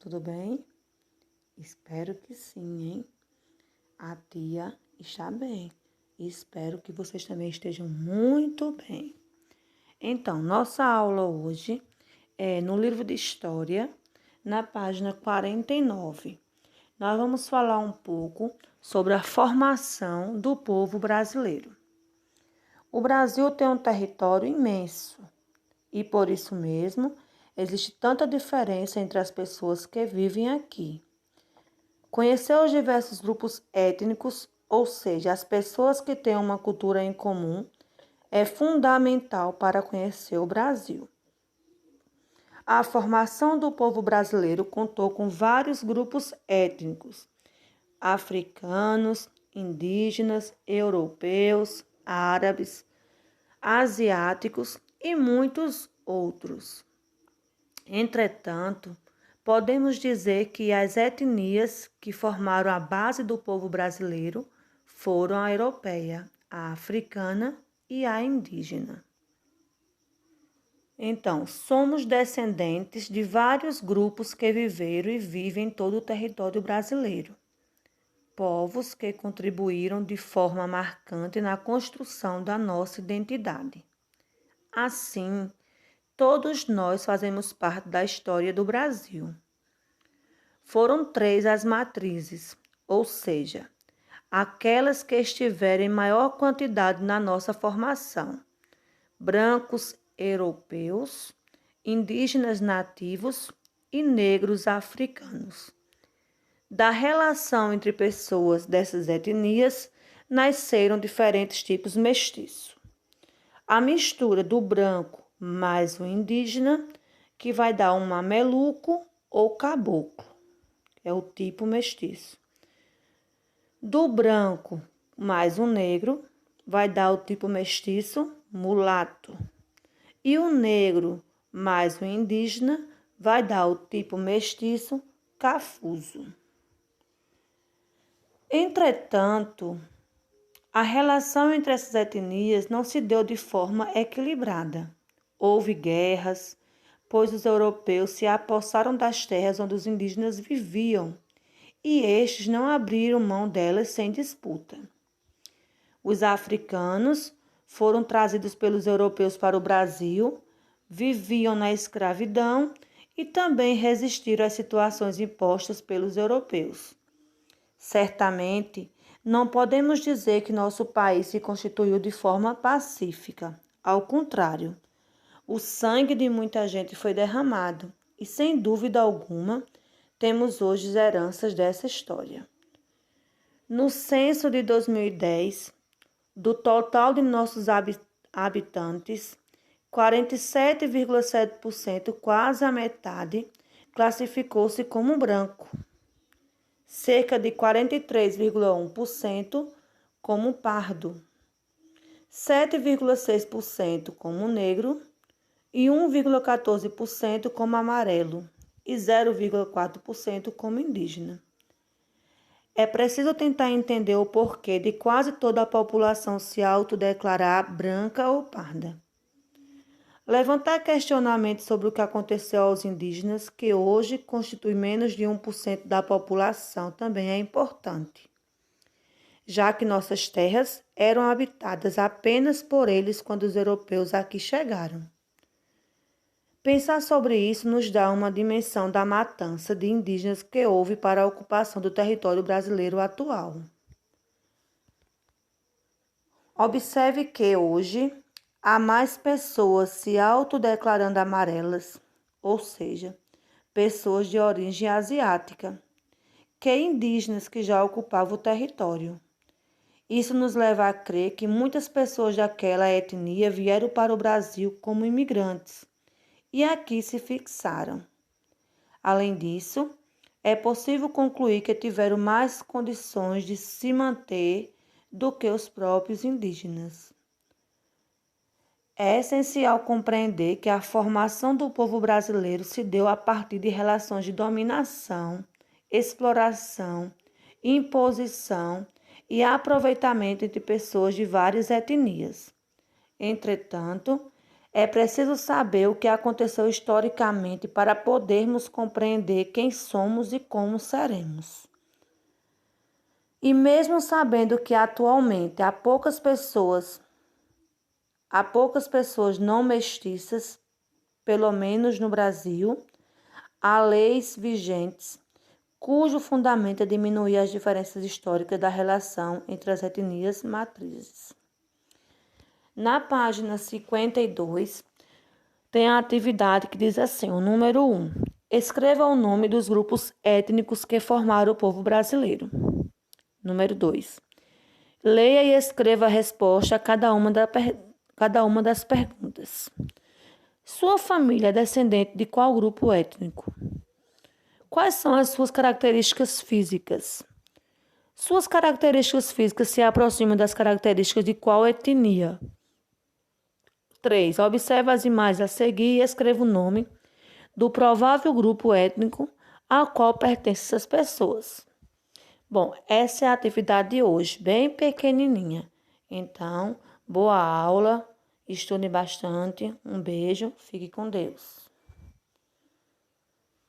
tudo bem? Espero que sim, hein? A tia está bem. Espero que vocês também estejam muito bem. Então, nossa aula hoje é no livro de História, na página 49. Nós vamos falar um pouco sobre a formação do povo brasileiro. O Brasil tem um território imenso e, por isso mesmo, existe tanta diferença entre as pessoas que vivem aqui. Conhecer os diversos grupos étnicos, ou seja, as pessoas que têm uma cultura em comum, é fundamental para conhecer o Brasil. A formação do povo brasileiro contou com vários grupos étnicos: africanos, indígenas, europeus, árabes, asiáticos e muitos outros. Entretanto, podemos dizer que as etnias que formaram a base do povo brasileiro foram a europeia, a africana e a indígena. Então, somos descendentes de vários grupos que viveram e vivem em todo o território brasileiro. Povos que contribuíram de forma marcante na construção da nossa identidade. Assim, todos nós fazemos parte da história do Brasil. Foram 3 as matrizes, ou seja, aquelas que estiverem em maior quantidade na nossa formação: brancos europeus, indígenas nativos e negros africanos. Da relação entre pessoas dessas etnias, nasceram diferentes tipos mestiços. A mistura do branco mais o indígena, que vai dar um mameluco ou caboclo, é o tipo mestiço. Do branco mais o negro, vai dar o tipo mestiço mulato. E o negro mais o indígena, vai dar o tipo mestiço cafuso. Entretanto, a relação entre essas etnias não se deu de forma equilibrada. Houve guerras, pois os europeus se apossaram das terras onde os indígenas viviam, e estes não abriram mão delas sem disputa. Os africanos foram trazidos pelos europeus para o Brasil, viviam na escravidão e também resistiram às situações impostas pelos europeus. Certamente, não podemos dizer que nosso país se constituiu de forma pacífica. Ao contrário, o sangue de muita gente foi derramado e, sem dúvida alguma, temos hoje heranças dessa história. No censo de 2010, do total de nossos habitantes, 47,7%, quase a metade, classificou-se como branco. Cerca de 43,1% como pardo, 7,6% como negro e 1,14% como amarelo e 0,4% como indígena. É preciso tentar entender o porquê de quase toda a população se autodeclarar branca ou parda. Levantar questionamentos sobre o que aconteceu aos indígenas, que hoje constituem menos de 1% da população, também é importante, já que nossas terras eram habitadas apenas por eles quando os europeus aqui chegaram. Pensar sobre isso nos dá uma dimensão da matança de indígenas que houve para a ocupação do território brasileiro atual. Observe que hoje há mais pessoas se autodeclarando amarelas, ou seja, pessoas de origem asiática, que indígenas que já ocupavam o território. Isso nos leva a crer que muitas pessoas daquela etnia vieram para o Brasil como imigrantes e aqui se fixaram. Além disso, é possível concluir que tiveram mais condições de se manter do que os próprios indígenas. É essencial compreender que a formação do povo brasileiro se deu a partir de relações de dominação, exploração, imposição e aproveitamento entre pessoas de várias etnias. Entretanto, É preciso saber o que aconteceu historicamente para podermos compreender quem somos e como seremos. E mesmo sabendo que atualmente há poucas pessoas não mestiças, pelo menos no Brasil, há leis vigentes cujo fundamento é diminuir as diferenças históricas da relação entre as etnias matrizes. Na página 52, tem a atividade que diz assim, o número 1. Escreva o nome dos grupos étnicos que formaram o povo brasileiro. Número 2. Leia e escreva a resposta a cada uma das perguntas. Sua família é descendente de qual grupo étnico? Quais são as suas características físicas? Suas características físicas se aproximam das características de qual etnia? 3. Observe as imagens a seguir e escreva o nome do provável grupo étnico ao qual pertencem essas pessoas. Bom, essa é a atividade de hoje, bem pequenininha. Então, boa aula, estude bastante. Um beijo, fique com Deus.